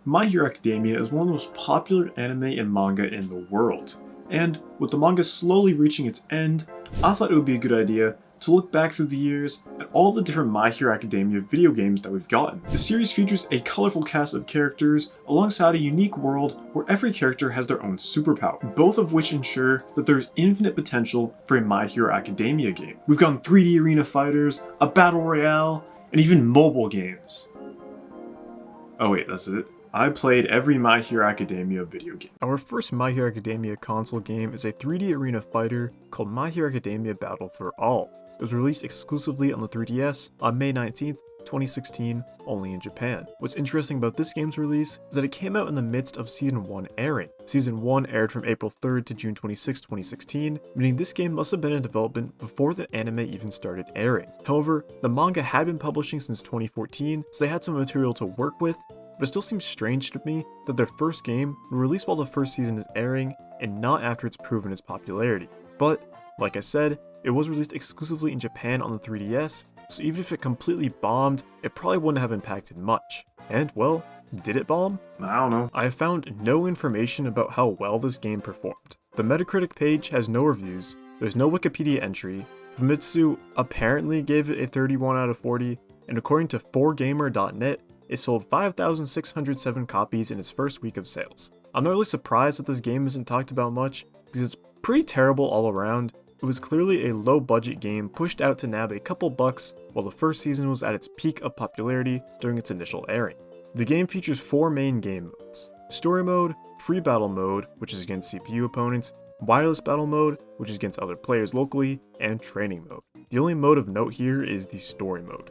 My Hero Academia is one of the most popular anime and manga in the world, and with the manga slowly reaching its end, I thought it would be a good idea to look back through the years at all the different My Hero Academia video games that we've gotten. The series features a colorful cast of characters alongside a unique world where every character has their own superpower, both of which ensure that there's infinite potential for a My Hero Academia game. We've gotten 3D arena fighters, a battle royale, and even mobile games. Oh wait, that's it. I played every My Hero Academia video game. Our first My Hero Academia console game is a 3D arena fighter called My Hero Academia Battle for All. It was released exclusively on the 3DS on May 19th, 2016, only in Japan. What's interesting about this game's release is that it came out in the midst of Season 1 airing. Season 1 aired from April 3rd to June 26, 2016, meaning this game must have been in development before the anime even started airing. However, the manga had been publishing since 2014, so they had some material to work with, but it still seems strange to me that their first game would release while the first season is airing and not after it's proven its popularity. But, like I said, it was released exclusively in Japan on the 3DS, so even if it completely bombed, it probably wouldn't have impacted much. And well, did it bomb? I don't know. I have found no information about how well this game performed. The Metacritic page has no reviews, there's no Wikipedia entry, Famitsu apparently gave it a 31 out of 40, and according to 4gamer.net, it sold 5,607 copies in its first week of sales. I'm not really surprised that this game isn't talked about much, because it's pretty terrible all around. It was clearly a low budget game pushed out to nab a couple bucks while the first season was at its peak of popularity during its initial airing. The game features 4 main game modes: Story Mode, Free Battle Mode, which is against CPU opponents, Wireless Battle Mode, which is against other players locally, and Training Mode. The only mode of note here is the Story Mode.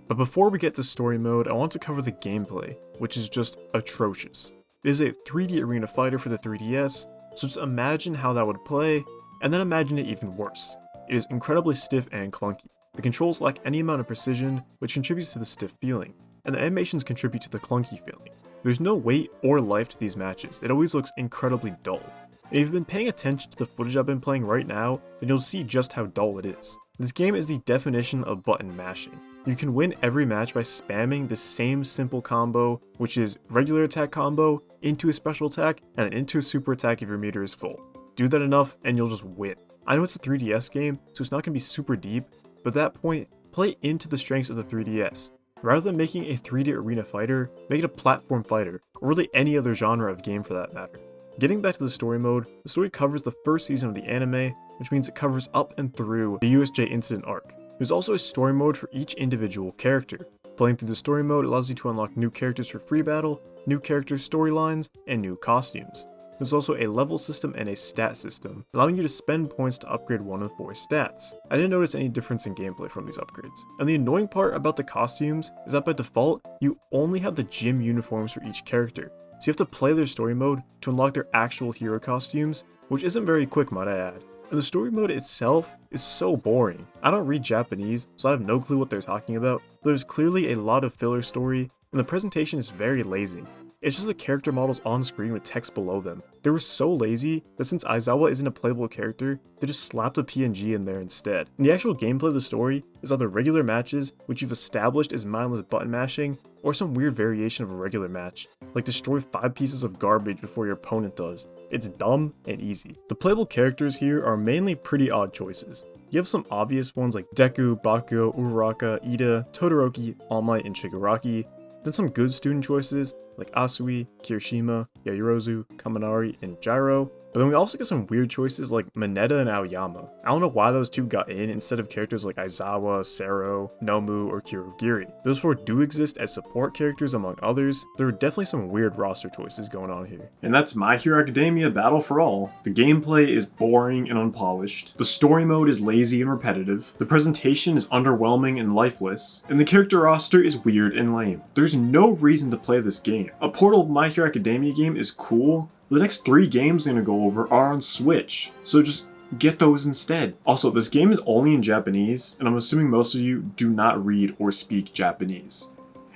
But before we get to Story Mode, I want to cover the gameplay, which is just atrocious. It is a 3D arena fighter for the 3DS, so just imagine how that would play, and then imagine it even worse. It is incredibly stiff and clunky. The controls lack any amount of precision, which contributes to the stiff feeling, and the animations contribute to the clunky feeling. There's no weight or life to these matches, it always looks incredibly dull. And if you've been paying attention to the footage I've been playing right now, then you'll see just how dull it is. This game is the definition of button mashing. You can win every match by spamming the same simple combo, which is regular attack combo, into a special attack, and then into a super attack if your meter is full. Do that enough and you'll just win. I know it's a 3DS game, so it's not going to be super deep, but at that point, play into the strengths of the 3DS. Rather than making a 3D arena fighter, make it a platform fighter, or really any other genre of game for that matter. Getting back to the story mode, the story covers the first season of the anime, which means it covers up and through the USJ incident arc. There's also a story mode for each individual character. Playing through the story mode allows you to unlock new characters for free battle, new characters' storylines, and new costumes. There's also a level system and a stat system, allowing you to spend points to upgrade one of 4 stats. I didn't notice any difference in gameplay from these upgrades. And the annoying part about the costumes is that by default, you only have the gym uniforms for each character. So you have to play their story mode to unlock their actual hero costumes, which isn't very quick, might I add. And the story mode itself is so boring. I don't read Japanese, so I have no clue what they're talking about, but there's clearly a lot of filler story, and the presentation is very lazy. It's just the character models on screen with text below them. They were so lazy that since Aizawa isn't a playable character, they just slapped a PNG in there instead. And the actual gameplay of the story is either regular matches, which you've established is mindless button mashing, or some weird variation of a regular match, like destroy 5 pieces of garbage before your opponent does. It's dumb and easy. The playable characters here are mainly pretty odd choices. You have some obvious ones like Deku, Bakugo, Uraraka, Ida, Todoroki, All Might, and Shigaraki, then some good student choices like Asui, Kirishima, Yaoyorozu, Kaminari, and Gyro. But then we also get some weird choices like Mineta and Aoyama. I don't know why those 2 got in instead of characters like Aizawa, Sero, Nomu, or Kirogiri. Those 4 do exist as support characters among others. There are definitely some weird roster choices going on here. And that's My Hero Academia Battle for All. The gameplay is boring and unpolished. The story mode is lazy and repetitive. The presentation is underwhelming and lifeless. And the character roster is weird and lame. There's no reason to play this game. A Portal My Hero Academia game is cool. The next 3 games I'm going to go over are on Switch, so just get those instead. Also, this game is only in Japanese, and I'm assuming most of you do not read or speak Japanese.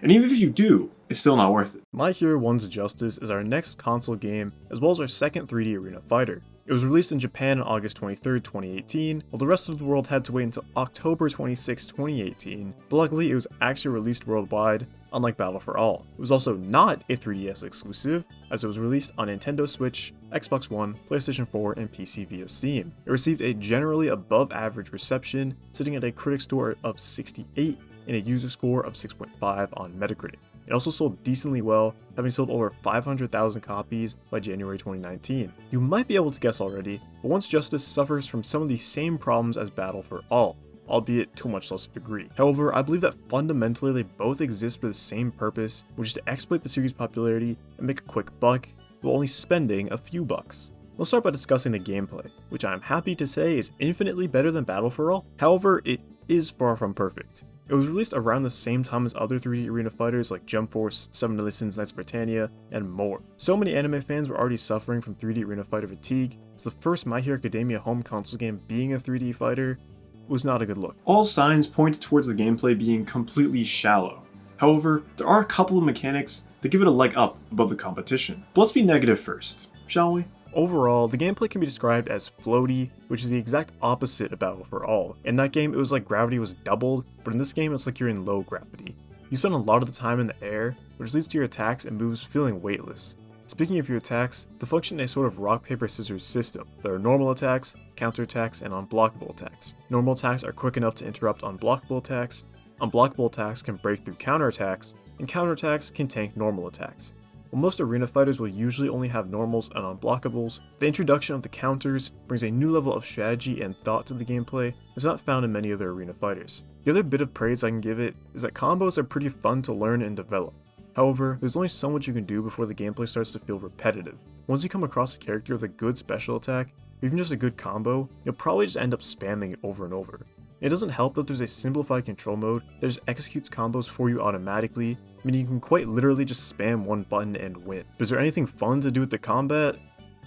And even if you do, it's still not worth it. My Hero One's Justice is our next console game, as well as our second 3D arena fighter. It was released in Japan on August 23, 2018, while the rest of the world had to wait until October 26, 2018, but luckily it was actually released worldwide, unlike Battle for All. It was also not a 3DS exclusive, as it was released on Nintendo Switch, Xbox One, PlayStation 4, and PC via Steam. It received a generally above average reception, sitting at a critic score of 68 and a user score of 6.5 on Metacritic. It also sold decently well, having sold over 500,000 copies by January 2019. You might be able to guess already, but Once Justice suffers from some of the same problems as Battle for All, albeit to a much lesser degree. However, I believe that fundamentally they both exist for the same purpose, which is to exploit the series' popularity and make a quick buck, while only spending a few bucks. Let's start by discussing the gameplay, which I am happy to say is infinitely better than Battle for All. However, it is far from perfect. It was released around the same time as other 3D arena fighters like Jump Force, 7 Deadly Sins, Knights of Britannia, and more. So many anime fans were already suffering from 3D arena fighter fatigue, so the first My Hero Academia home console game being a 3D fighter was not a good look. All signs point towards the gameplay being completely shallow. However, there are a couple of mechanics that give it a leg up above the competition. But let's be negative first, shall we? Overall, the gameplay can be described as floaty, which is the exact opposite of Battle for All. In that game, it was like gravity was doubled, but in this game, it's like you're in low gravity. You spend a lot of the time in the air, which leads to your attacks and moves feeling weightless. Speaking of your attacks, they function in a sort of rock, paper, scissors system. There are normal attacks, counter attacks, and unblockable attacks. Normal attacks are quick enough to interrupt unblockable attacks, unblockable attacks can break through counter attacks, and counter attacks can tank normal attacks. While most arena fighters will usually only have normals and unblockables, the introduction of the counters brings a new level of strategy and thought to the gameplay that's not found in many other arena fighters. The other bit of praise I can give it is that combos are pretty fun to learn and develop. However, there's only so much you can do before the gameplay starts to feel repetitive. Once you come across a character with a good special attack, or even just a good combo, you'll probably just end up spamming it over and over. It doesn't help that there's a simplified control mode that just executes combos for you automatically, meaning you can quite literally just spam one button and win. But is there anything fun to do with the combat?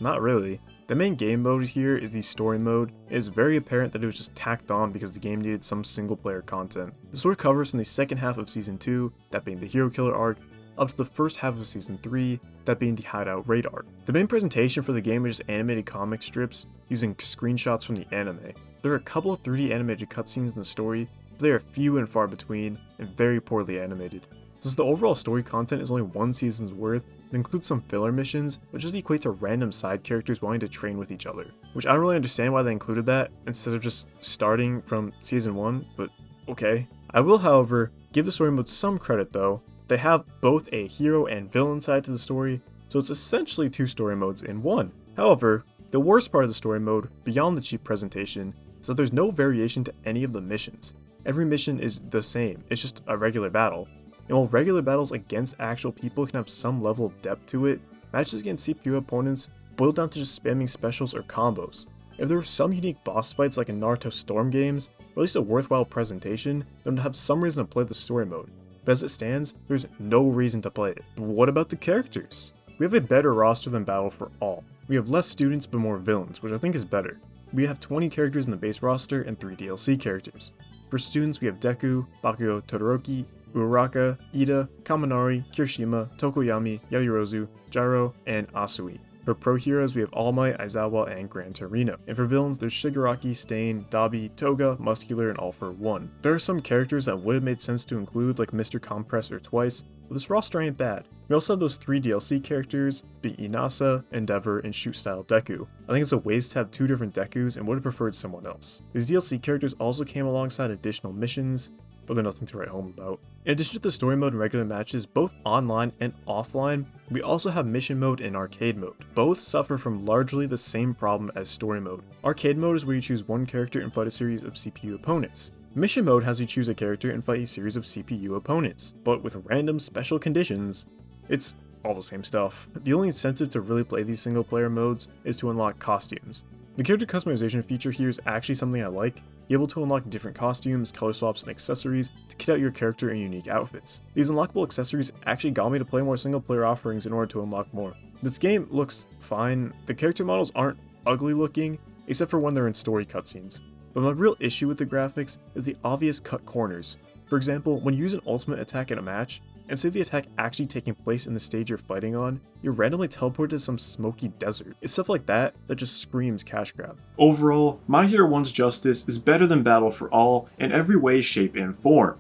Not really. The main game mode here is the story mode. It is very apparent that it was just tacked on because the game needed some single player content. The story covers from the second half of Season 2, that being the Hero Killer arc, up to the first half of Season 3, that being the Hideout Raid arc. The main presentation for the game is just animated comic strips using screenshots from the anime. There are a couple of 3D animated cutscenes in the story, but they are few and far between, and very poorly animated. Since the overall story content is only one season's worth, it includes some filler missions, which just equate to random side characters wanting to train with each other. Which I don't really understand why they included that, instead of just starting from Season 1, but okay. I will, however, give the story mode some credit though. They have both a hero and villain side to the story, so it's essentially two story modes in one. However, the worst part of the story mode, beyond the cheap presentation, is that there's no variation to any of the missions. Every mission is the same, it's just a regular battle. And while regular battles against actual people can have some level of depth to it, matches against CPU opponents boil down to just spamming specials or combos. If there were some unique boss fights like in Naruto Storm games, or at least a worthwhile presentation, then would have some reason to play the story mode. But as it stands, there's no reason to play it. But what about the characters? We have a better roster than Battle for All. We have less students but more villains, which I think is better. We have 20 characters in the base roster and 3 DLC characters. For students, we have Deku, Bakugo, Todoroki, Uraraka, Ida, Kaminari, Kirishima, Tokoyami, Yaoyorozu, Jaro, and Asui. For pro heroes, we have All Might, Aizawa, and Gran Torino. And for villains, there's Shigaraki, Stain, Dabi, Toga, Muscular, and All for One. There are some characters that would have made sense to include, like Mr. Compress or Twice, but this roster ain't bad. We also have those 3 DLC characters, being Inasa, Endeavor, and Shoot Style Deku. I think it's a waste to have 2 different Dekus and would have preferred someone else. These DLC characters also came alongside additional missions, but they're nothing to write home about. In addition to the story mode and regular matches, both online and offline, we also have mission mode and arcade mode. Both suffer from largely the same problem as story mode. Arcade mode is where you choose one character and fight a series of CPU opponents. Mission mode has you choose a character and fight a series of CPU opponents, but with random special conditions. It's all the same stuff. The only incentive to really play these single player modes is to unlock costumes. The character customization feature here is actually something I like. You're able to unlock different costumes, color swaps, and accessories to kit out your character in unique outfits. These unlockable accessories actually got me to play more single player offerings in order to unlock more. This game looks fine. The character models aren't ugly looking, except for when they're in story cutscenes. But my real issue with the graphics is the obvious cut corners. For example, when you use an ultimate attack in a match, and say the attack actually taking place in the stage you're fighting on, you're randomly teleported to some smoky desert. It's stuff like that that just screams cash grab. Overall, My Hero 1's Justice is better than Battle for All in every way, shape, and form,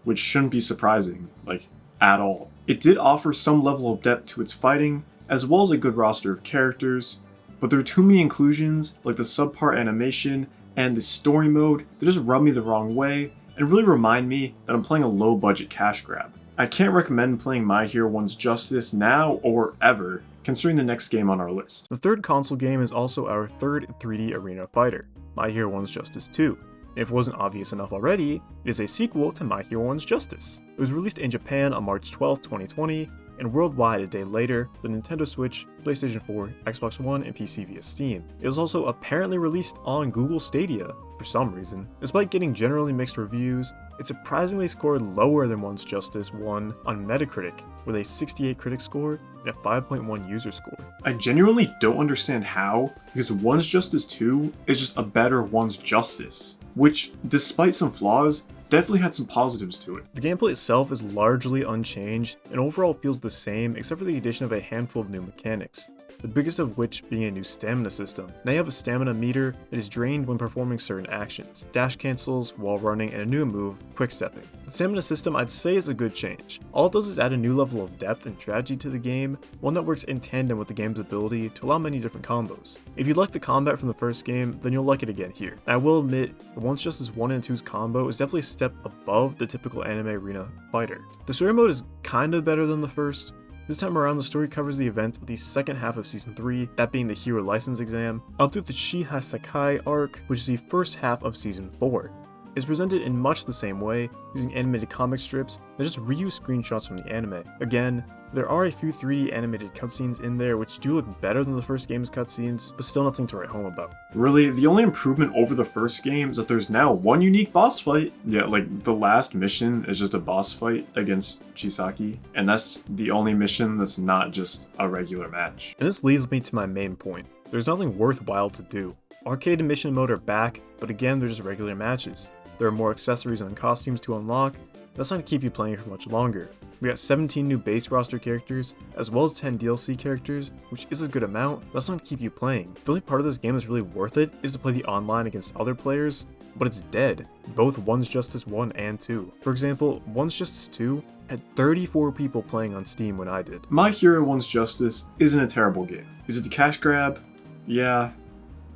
which shouldn't be surprising, like, at all. It did offer some level of depth to its fighting, as well as a good roster of characters, but there are too many inclusions, like the subpar animation and the story mode, that just rub me the wrong way and really remind me that I'm playing a low-budget cash grab. I can't recommend playing My Hero 1's Justice now or ever, considering the next game on our list. The third console game is also our third 3D arena fighter, My Hero 1's Justice 2. And if it wasn't obvious enough already, it is a sequel to My Hero 1's Justice. It was released in Japan on March 12, 2020, and worldwide a day later, the Nintendo Switch, PlayStation 4, Xbox One, and PC via Steam. It was also apparently released on Google Stadia, for some reason. Despite getting generally mixed reviews, it surprisingly scored lower than 1's Justice 1 on Metacritic, with a 68 critic score and a 5.1 user score. I genuinely don't understand how, because 1's Justice 2 is just a better 1's Justice, which, despite some flaws, definitely had some positives to it. The gameplay itself is largely unchanged and overall feels the same except for the addition of a handful of new mechanics, the biggest of which being a new stamina system. Now you have a stamina meter that is drained when performing certain actions, dash cancels, wall running, and a new move, quick stepping. The stamina system I'd say is a good change. All it does is add a new level of depth and strategy to the game, one that works in tandem with the game's ability to allow many different combos. If you like the combat from the first game, then you'll like it again here. And I will admit, the 1's Justice 1 and 2's combo is definitely a step above the typical anime arena fighter. The story mode is kinda better than the first. This time around, the story covers the events of the second half of Season 3, that being the Hero License exam, up through the Shiha Sakai arc, which is the first half of Season 4. It's presented in much the same way, using animated comic strips that just reuse screenshots from the anime. Again, there are a few 3D animated cutscenes in there which do look better than the first game's cutscenes, but still nothing to write home about. Really, the only improvement over the first game is that there's now one unique boss fight. Yeah, like the last mission is just a boss fight against Chisaki, and that's the only mission that's not just a regular match. And this leads me to my main point. There's nothing worthwhile to do. Arcade and mission mode are back, but again, they're just regular matches. There are more accessories and costumes to unlock. That's not to keep you playing for much longer. We got 17 new base roster characters, as well as 10 DLC characters, which is a good amount, but that's not to keep you playing. The only part of this game that's really worth it is to play the online against other players, but it's dead. Both 1's Justice 1 and 2. For example, 1's Justice 2 had 34 people playing on Steam when I did. My Hero 1's Justice isn't a terrible game. Is it the cash grab? Yeah.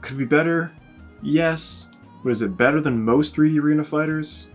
Could it be better? Yes. But is it better than most 3D arena fighters?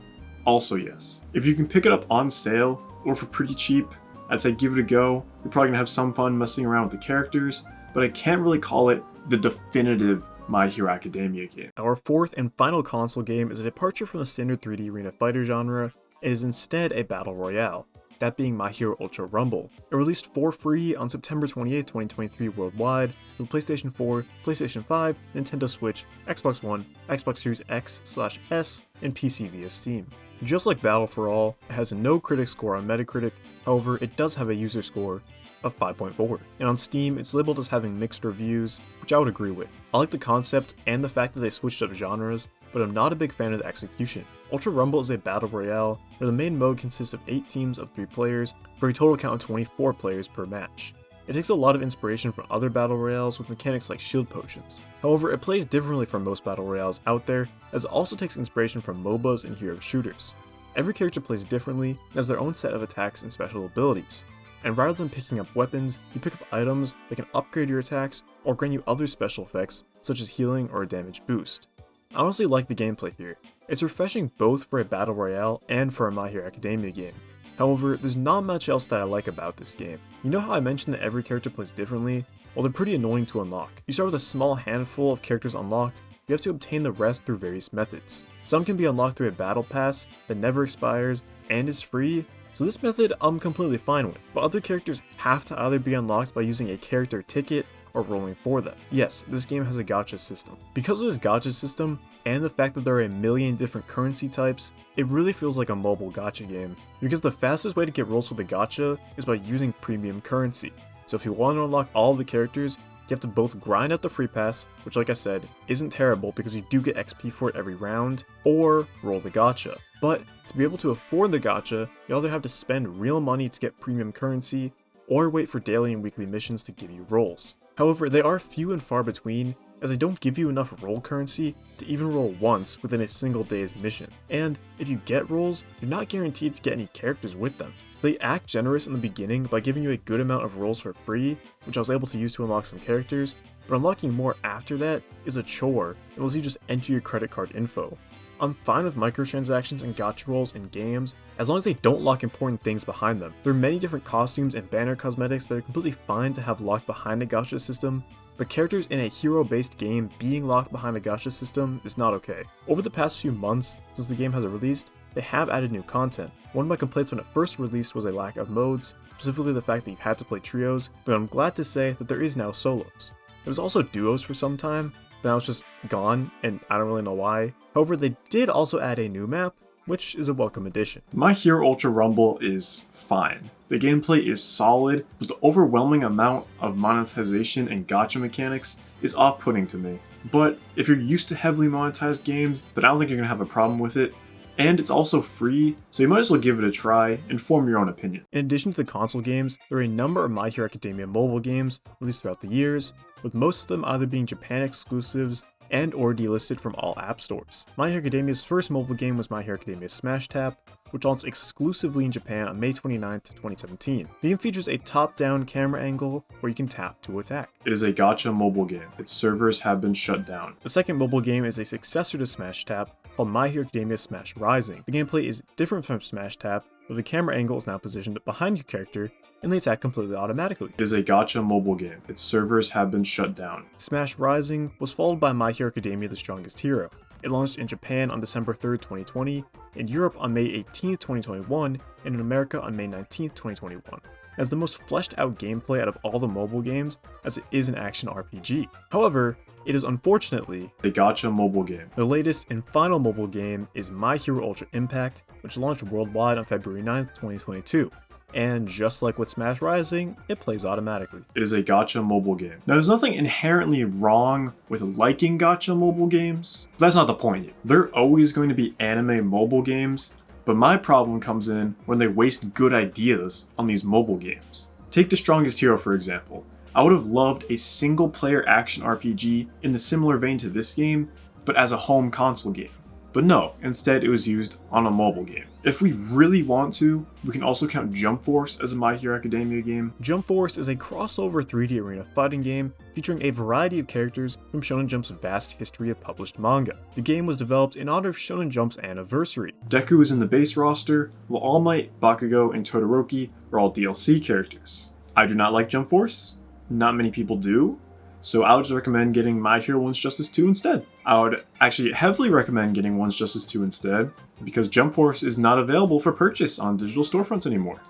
Also yes. If you can pick it up on sale, or for pretty cheap, I'd say give it a go. You're probably gonna have some fun messing around with the characters, but I can't really call it the definitive My Hero Academia game. Our fourth and final console game is a departure from the standard 3D arena fighter genre, and is instead a battle royale, that being My Hero Ultra Rumble. It released for free on September 28, 2023 worldwide, with PlayStation 4, PlayStation 5, Nintendo Switch, Xbox One, Xbox Series X/S, and PC via Steam. Just like Battle for All, it has no critic score on Metacritic, however it does have a user score of 5.4. And on Steam, it's labeled as having mixed reviews, which I would agree with. I like the concept and the fact that they switched up genres, but I'm not a big fan of the execution. Ultra Rumble is a battle royale where the main mode consists of 8 teams of 3 players for a total count of 24 players per match. It takes a lot of inspiration from other battle royales with mechanics like shield potions. However, it plays differently from most battle royales out there, as it also takes inspiration from MOBAs and hero shooters. Every character plays differently and has their own set of attacks and special abilities. And rather than picking up weapons, you pick up items that can upgrade your attacks or grant you other special effects such as healing or a damage boost. I honestly like the gameplay here. It's refreshing both for a battle royale and for a My Hero Academia game. However, there's not much else that I like about this game. You know how I mentioned that every character plays differently? Well, they're pretty annoying to unlock. You start with a small handful of characters unlocked, you have to obtain the rest through various methods. Some can be unlocked through a battle pass that never expires and is free, so this method I'm completely fine with, but other characters have to either be unlocked by using a character ticket or rolling for them. Yes, this game has a gacha system. Because of this gacha system, and the fact that there are a million different currency types, it really feels like a mobile gacha game, because the fastest way to get rolls with a gacha is by using premium currency. So if you want to unlock all of the characters, you have to both grind out the free pass, which like I said, isn't terrible because you do get XP for it every round, or roll the gacha. But to be able to afford the gacha, you either have to spend real money to get premium currency, or wait for daily and weekly missions to give you rolls. However, they are few and far between, as they don't give you enough roll currency to even roll once within a single day's mission. And if you get rolls, you're not guaranteed to get any characters with them. They act generous in the beginning by giving you a good amount of rolls for free, which I was able to use to unlock some characters, but unlocking more after that is a chore unless you just enter your credit card info. I'm fine with microtransactions and gacha rolls in games, as long as they don't lock important things behind them. There are many different costumes and banner cosmetics that are completely fine to have locked behind a gacha system, but characters in a hero-based game being locked behind a gacha system is not okay. Over the past few months, since the game has released, they have added new content. One of my complaints when it first released was a lack of modes, specifically the fact that you had to play trios, but I'm glad to say that there is now solos. There was also duos for some time, but now it's just gone, and I don't really know why. However, they did also add a new map, which is a welcome addition. My Hero Ultra Rumble is fine. The gameplay is solid, but the overwhelming amount of monetization and gacha mechanics is off-putting to me. But if you're used to heavily monetized games, then I don't think you're gonna have a problem with it. And it's also free, so you might as well give it a try and form your own opinion. In addition to the console games, there are a number of My Hero Academia mobile games released throughout the years, with most of them either being Japan exclusives and or delisted from all app stores. My Hero Academia's first mobile game was My Hero Academia Smash Tap, which launched exclusively in Japan on May 29th, 2017. The game features a top-down camera angle where you can tap to attack. It is a gacha mobile game. Its servers have been shut down. The second mobile game is a successor to Smash Tap called My Hero Academia Smash Rising. The gameplay is different from Smash Tap, where the camera angle is now positioned behind your character and they attack completely automatically. It is a gacha mobile game. Its servers have been shut down. Smash Rising was followed by My Hero Academia The Strongest Hero. It launched in Japan on December 3rd, 2020, in Europe on May 18th, 2021, and in America on May 19th, 2021. It has the most fleshed out gameplay out of all the mobile games, as it is an action RPG. However, it is unfortunately a gacha mobile game. The latest and final mobile game is My Hero Ultra Impact, which launched worldwide on February 9th, 2022. And just like with Smash Rising, it plays automatically. It is a gacha mobile game. Now, there's nothing inherently wrong with liking gacha mobile games, but that's not the point here. There are always going to be anime mobile games, but my problem comes in when they waste good ideas on these mobile games. Take The Strongest Hero, for example. I would have loved a single-player action RPG in the similar vein to this game, but as a home console game. But no, instead it was used on a mobile game. If we really want to, we can also count Jump Force as a My Hero Academia game. Jump Force is a crossover 3D arena fighting game featuring a variety of characters from Shonen Jump's vast history of published manga. The game was developed in honor of Shonen Jump's anniversary. Deku is in the base roster, while All Might, Bakugo, and Todoroki are all DLC characters. I do not like Jump Force. Not many people do. So I would just recommend getting My Hero One's Justice 2 instead. I would actually heavily recommend getting One's Justice 2 instead, because Jump Force is not available for purchase on digital storefronts anymore.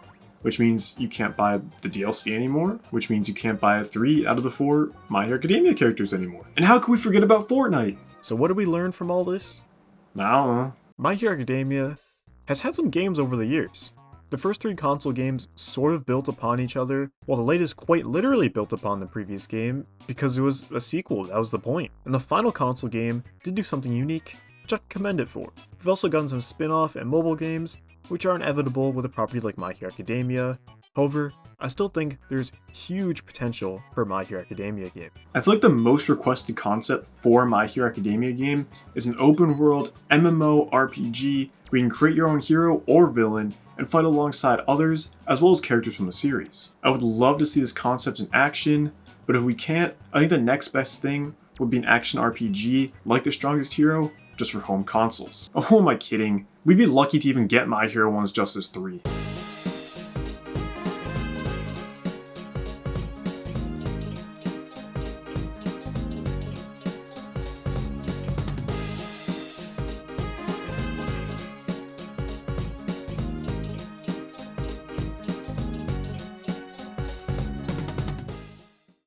Which means you can't buy the DLC anymore, which means you can't buy 3 out of the 4 My Hero Academia characters anymore. And how can we forget about Fortnite? So what did we learn from all this? I don't know. My Hero Academia has had some games over the years. The first 3 console games sort of built upon each other, while the latest quite literally built upon the previous game, because it was a sequel, that was the point. And the final console game did do something unique, which I commend it for. We've also gotten some spin-off and mobile games, which are inevitable with a property like My Hero Academia. However, I still think there's huge potential for My Hero Academia game. I feel like the most requested concept for My Hero Academia game is an open world MMO RPG where you can create your own hero or villain and fight alongside others, as well as characters from the series. I would love to see this concept in action, but if we can't, I think the next best thing would be an action RPG like The Strongest Hero, just for home consoles. Oh, am I kidding? We'd be lucky to even get My Hero One's Justice 3.